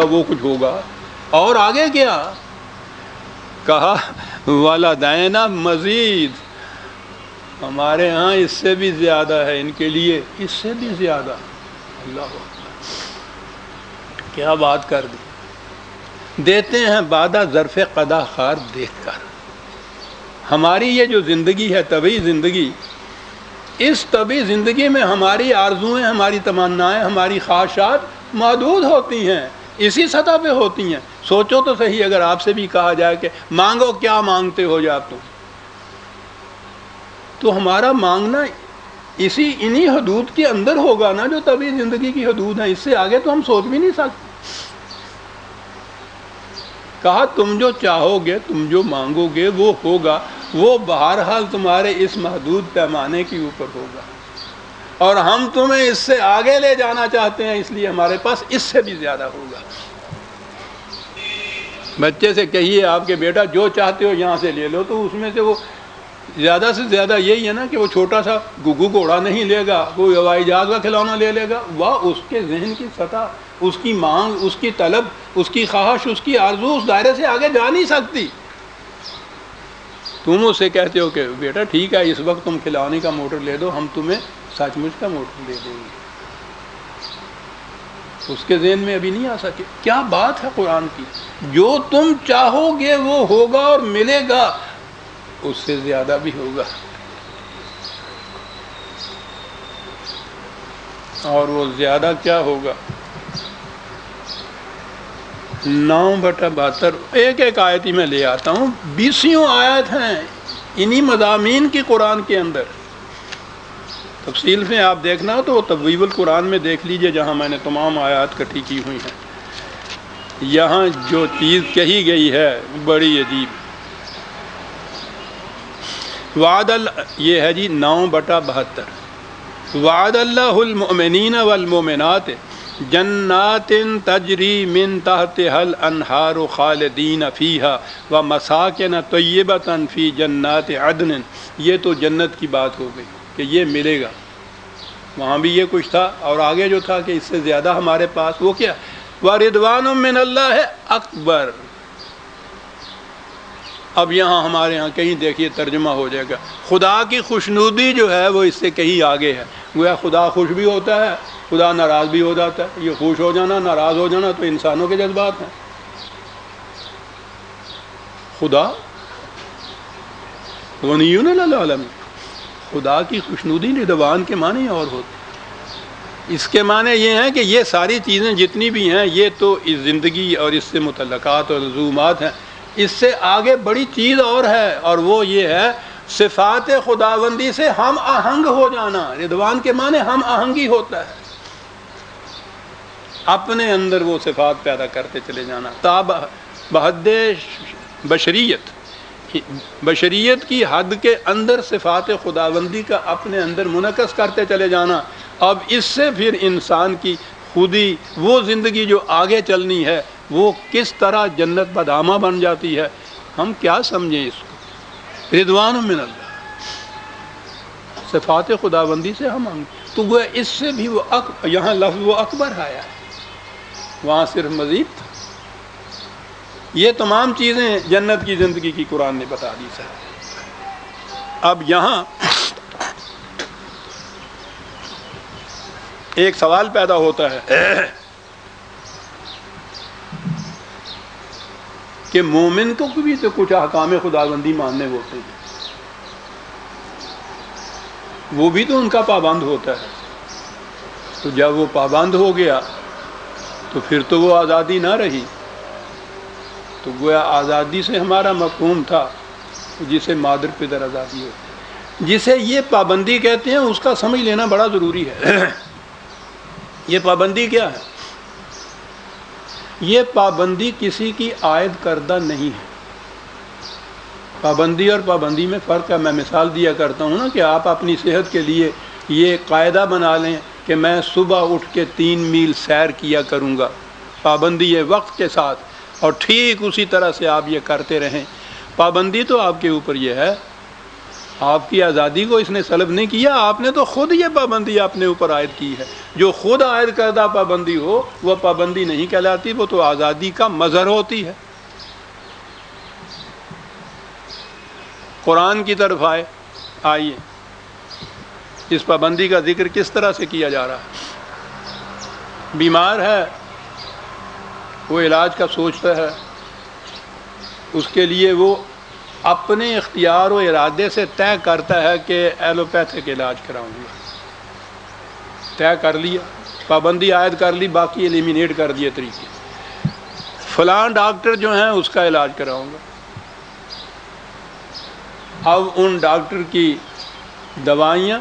وہ کچھ ہوگا. اور آگے کیا کہا؟ وَلَدَيْنَا مزید، ہمارے ہاں اس سے بھی زیادہ ہے ان کے لیے، اس سے بھی زیادہ. اللہ اکبر، کیا بات کر دی. دیتے ہیں بعد ظرف قضا خار دیکھ کر. ہماری یہ جو زندگی ہے طبعی زندگی، اس طبعی زندگی میں ہماری آرزوئیں، ہماری تمنائیں، ہماری خواہشات محدود ہوتی ہیں، اسی سطح پہ ہوتی ہیں. سوچو تو صحیح، اگر آپ سے بھی کہا جائے کہ مانگو، کیا مانگتے ہو جا تم، تو ہمارا مانگنا انہی حدود کے اندر ہوگا نا جو طبعی زندگی کی حدود ہیں. اس سے آگے تو ہم سوچ بھی نہیں سکتے. کہا تم جو چاہو گے، تم جو مانگو گے وہ ہوگا، وہ بہرحال تمہارے اس محدود پیمانے کے اوپر ہوگا، اور ہم تمہیں اس سے آگے لے جانا چاہتے ہیں، اس لیے ہمارے پاس اس سے بھی زیادہ ہوگا. بچے سے کہیے آپ کے بیٹا جو چاہتے ہو یہاں سے لے لو، تو اس میں سے وہ زیادہ سے زیادہ یہی ہے نا کہ وہ چھوٹا سا گگو گھوڑا نہیں لے گا، کوئی ہوائی جہاز کا کھلونا لے لے گا. وہ اس کے ذہن کی سطح، اس کی مانگ، اس کی طلب، اس کی خواہش، اس کی آرزو اس دائرے سے آگے جا نہیں سکتی. تم اس سے کہتے ہو کہ بیٹا ٹھیک ہے اس وقت تم کھلونے کا موٹر لے دو، ہم تمہیں سچ مچ کا موٹر دے دیں گے. اس کے ذہن میں ابھی نہیں آ سکے. کیا بات ہے قرآن کی. جو تم چاہو گے وہ ہوگا اور ملے گا، اس سے زیادہ بھی ہوگا. اور وہ زیادہ کیا ہوگا؟ 9/72. ایک ایک آیت ہی میں لے آتا ہوں، 20 آیت ہیں انہی مضامین کی قرآن کے اندر. تفصیل میں آپ دیکھنا ہو تو تبویب القرآن میں دیکھ لیجئے، جہاں میں نے تمام آیات کٹھی کی ہوئی ہیں. یہاں جو چیز کہی گئی ہے بڑی عجیب. یہ ہے جی 9/72. وعد اللہ المؤمنین والمؤمنات جنات تجری من تحتها الانہار خالدین فیہا ومساکن طیبۃ فی جنات عدن. یہ تو جنت کی بات ہو گئی کہ یہ ملے گا. وہاں بھی یہ کچھ تھا، اور آگے جو تھا کہ اس سے زیادہ ہمارے پاس وہ کیا، وَرِضْوَانٌ مِّنَ اللَّهِ اکبر. اب یہاں ہمارے یہاں کہیں دیکھیے ترجمہ ہو جائے گا، خدا کی خوشنودی جو ہے وہ اس سے کہیں آگے ہے. گویا خدا خوش بھی ہوتا ہے، خدا ناراض بھی ہو جاتا ہے. یہ خوش ہو جانا، ناراض ہو جانا تو انسانوں کے جذبات ہیں. خدا غنی عن العالمین، خدا کی خوشنودی رضوان کے معنی اور ہوتے ہیں. اس کے معنی یہ ہیں کہ یہ ساری چیزیں جتنی بھی ہیں یہ تو اس زندگی اور اس سے متعلقات اور لزومات ہیں. اس سے آگے بڑی چیز اور ہے، اور وہ یہ ہے صفات خداوندی سے ہم آہنگ ہو جانا. رضوان کے معنی ہم آہنگی ہوتا ہے، اپنے اندر وہ صفات پیدا کرتے چلے جانا. بحد بشریت کی حد کے اندر صفات خداوندی کا اپنے اندر منعکس کرتے چلے جانا. اب اس سے پھر انسان کی خودی وہ زندگی جو آگے چلنی ہے وہ کس طرح جنت بدامہ بن جاتی ہے. ہم کیا سمجھیں اس کو. رضوان من اللہ، صفات خداوندی سے ہم تو وہ اس سے بھی وہ یہاں لفظ وہ اکبر آیا ہے، وہاں صرف مزید تھا. یہ تمام چیزیں جنت کی زندگی کی قرآن نے بتا دی سر. اب یہاں ایک سوال پیدا ہوتا ہے کہ مومن کو بھی تو کچھ احکام خداوندی ماننے ہوتے ہیں، وہ بھی تو ان کا پابند ہوتا ہے. تو جب وہ پابند ہو گیا تو پھر تو وہ آزادی نہ رہی. تو گویا آزادی سے ہمارا مفہوم تھا جسے مادر پدر آزادی ہوتی، جسے یہ پابندی کہتے ہیں، اس کا سمجھ لینا بڑا ضروری ہے. یہ پابندی کیا ہے؟ یہ پابندی کسی کی عائد کردہ نہیں ہے. پابندی اور پابندی میں فرق ہے. میں مثال دیا کرتا ہوں نا کہ آپ اپنی صحت کے لیے یہ قاعدہ بنا لیں کہ میں صبح اٹھ کے 3 میل سیر کیا کروں گا، پابندی ہے وقت کے ساتھ، اور ٹھیک اسی طرح سے آپ یہ کرتے رہیں. پابندی تو آپ کے اوپر یہ ہے آپ کی آزادی کو اس نے سلب نہیں کیا، آپ نے تو خود یہ پابندی اپنے اوپر عائد کی ہے۔ جو خود عائد کردہ پابندی ہو وہ پابندی نہیں کہلاتی، وہ تو آزادی کا مظہر ہوتی ہے۔ قرآن کی طرف آئیے، اس پابندی کا ذکر کس طرح سے کیا جا رہا ہے۔ بیمار ہے، وہ علاج کا سوچتا ہے، اس کے لیے وہ اپنے اختیار و ارادے سے طے کرتا ہے کہ ایلوپیتھک علاج کراؤں گا، طے کر لیا، پابندی عائد کر لی، باقی ایلیمینیٹ کر دیے طریقے، فلاں ڈاکٹر جو ہیں اس کا علاج کراؤں گا۔ اب ان ڈاکٹر کی دوائیاں،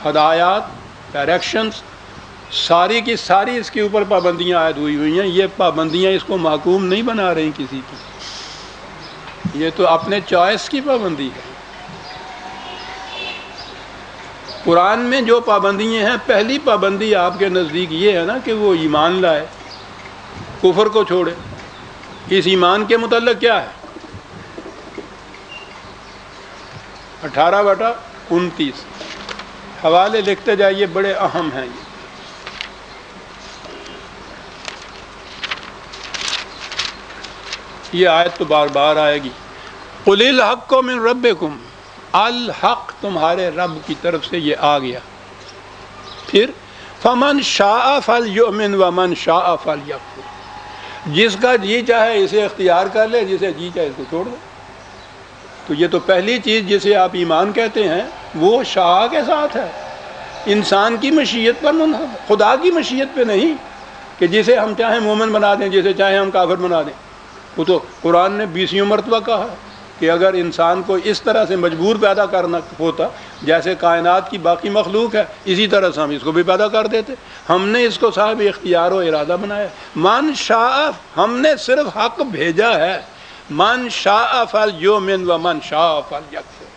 ہدایات، ڈائریکشنز ساری کی ساری اس کے اوپر پابندیاں عائد ہوئی ہیں۔ یہ پابندیاں اس کو محکوم نہیں بنا رہی کسی کی، یہ تو اپنے چوائس کی پابندی ہے۔ قرآن میں جو پابندیاں ہیں، پہلی پابندی آپ کے نزدیک یہ ہے نا کہ وہ ایمان لائے، کفر کو چھوڑے۔ اس ایمان کے متعلق کیا ہے؟ 18/29 حوالے لکھتے جائیے، بڑے اہم ہیں یہ آیت تو بار بار آئے گی۔ قُلِ الْحَقُّ مِن رَبِّكُمْ، الحق تمہارے رب کی طرف سے یہ آ گیا۔ پھر فَمَن شَاءَ فَلْيُؤْمِنْ وَمَن شَاءَ فَلْيَكْفُرْ، جس کا جی چاہے اسے اختیار کر لے، جسے جی چاہے اس کو چھوڑ دے۔ تو یہ تو پہلی چیز جسے آپ ایمان کہتے ہیں وہ شاء کے ساتھ ہے، انسان کی مشیت پر منحصر، خدا کی مشیت پہ نہیں کہ جسے ہم چاہیں مومن بنا دیں، جسے چاہیں ہم کافر بنا دیں۔ وہ تو قرآن نے 20 مرتبہ کہا کہ اگر انسان کو اس طرح سے مجبور پیدا کرنا ہوتا جیسے کائنات کی باقی مخلوق ہے، اسی طرح سے ہم اس کو بھی پیدا کر دیتے۔ ہم نے اس کو صاحب اختیار و ارادہ بنایا۔ من شاء، ہم نے صرف حق بھیجا ہے، من شاء فلیؤمن ومن شاء فلیکفر۔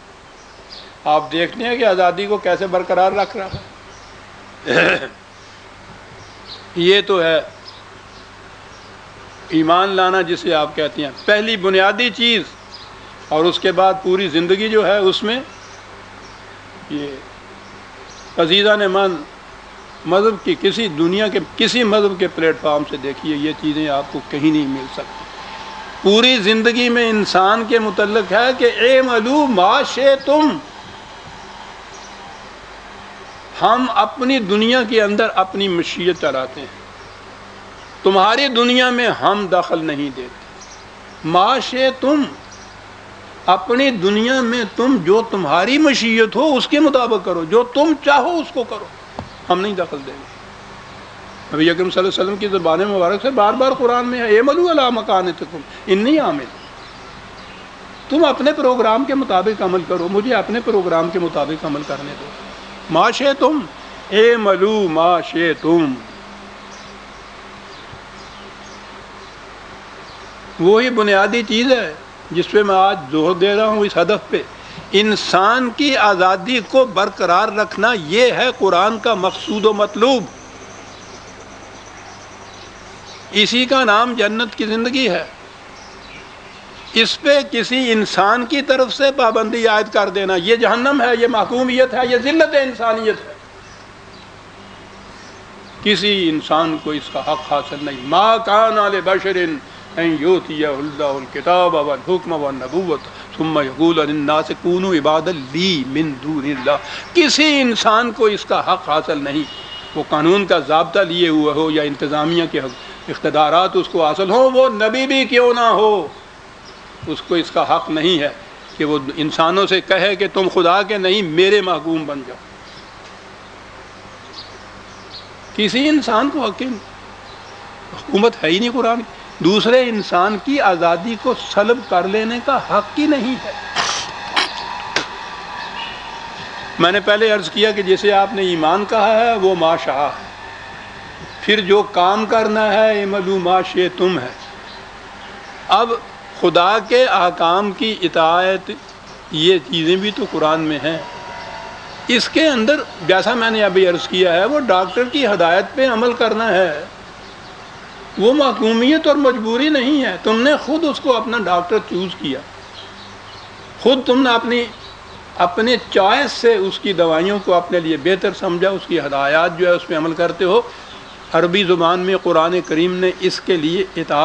آپ دیکھتے ہیں کہ آزادی کو کیسے برقرار رکھ رہا ہے۔ یہ تو ہے ایمان لانا جسے آپ کہتے ہیں، پہلی بنیادی چیز، اور اس کے بعد پوری زندگی جو ہے اس میں یہ عزیزان من مذہب کی کسی دنیا کے کسی مذہب کے پلیٹ فارم سے دیکھیے، یہ چیزیں آپ کو کہیں نہیں مل سکتی۔ پوری زندگی میں انسان کے متعلق ہے کہ اعملوا ما شئتم، ہم اپنی دنیا کے اندر اپنی مشیت چلاتے ہیں، تمہاری دنیا میں ہم دخل نہیں دیتے۔ ما شئتم، اپنی دنیا میں تم جو تمہاری مشیت ہو اس کے مطابق کرو، جو تم چاہو اس کو کرو، ہم نہیں دخل دیں گے۔ نبی اکرم صلی اللہ علیہ وسلم کی زبان مبارک سے بار بار قرآن میں ہے اعملوا علی مکانتکم انی عامل، تم اپنے پروگرام کے مطابق عمل کرو، مجھے اپنے پروگرام کے مطابق عمل کرنے دو۔ ما شئتم اعملوا ما شئتم، وہی بنیادی چیز ہے جس پہ میں آج زور دے رہا ہوں، اس ہدف پہ، انسان کی آزادی کو برقرار رکھنا، یہ ہے قرآن کا مقصود و مطلوب۔ اسی کا نام جنت کی زندگی ہے۔ اس پہ کسی انسان کی طرف سے پابندی عائد کر دینا یہ جہنم ہے، یہ محکومیت ہے، یہ ذلت انسانیت ہے۔ کسی انسان کو اس کا حق حاصل نہیں۔ ما کان لبشر ان یؤتیہ اللہ الکتاب والحکم والنبوۃ ثم یقول للناس کونوا عبادا لی من دون اللہ، کسی انسان کو اس کا حق حاصل نہیں، وہ قانون کا ضابطہ لیے ہوئے ہو یا انتظامیہ کے اقتدارات اس کو حاصل ہوں، وہ نبی بھی کیوں نہ ہو، اس کو اس کا حق نہیں ہے کہ وہ انسانوں سے کہے کہ تم خدا کے نہیں میرے محکوم بن جاؤ۔ کسی انسان کو حکومت ہے ہی نہیں قرآن کی، دوسرے انسان کی آزادی کو سلب کر لینے کا حق ہی نہیں ہے۔ میں نے پہلے عرض کیا کہ جسے آپ نے ایمان کہا ہے وہ ما شاء ہے، پھر جو کام کرنا ہے اعملوا ما شئتم ہے۔ اب خدا کے احکام کی اطاعت، یہ چیزیں بھی تو قرآن میں ہیں۔ اس کے اندر جیسا میں نے ابھی عرض کیا ہے، وہ ڈاکٹر کی ہدایت پہ عمل کرنا ہے، وہ محکومیت اور مجبوری نہیں ہے۔ تم نے خود اس کو اپنا ڈاکٹر چوز کیا، خود تم نے اپنی اپنے چوائس سے اس کی دوائیوں کو اپنے لیے بہتر سمجھا، اس کی ہدایات جو ہے اس پہ عمل کرتے ہو۔ عربی زبان میں قرآن کریم نے اس کے لیے اطاعت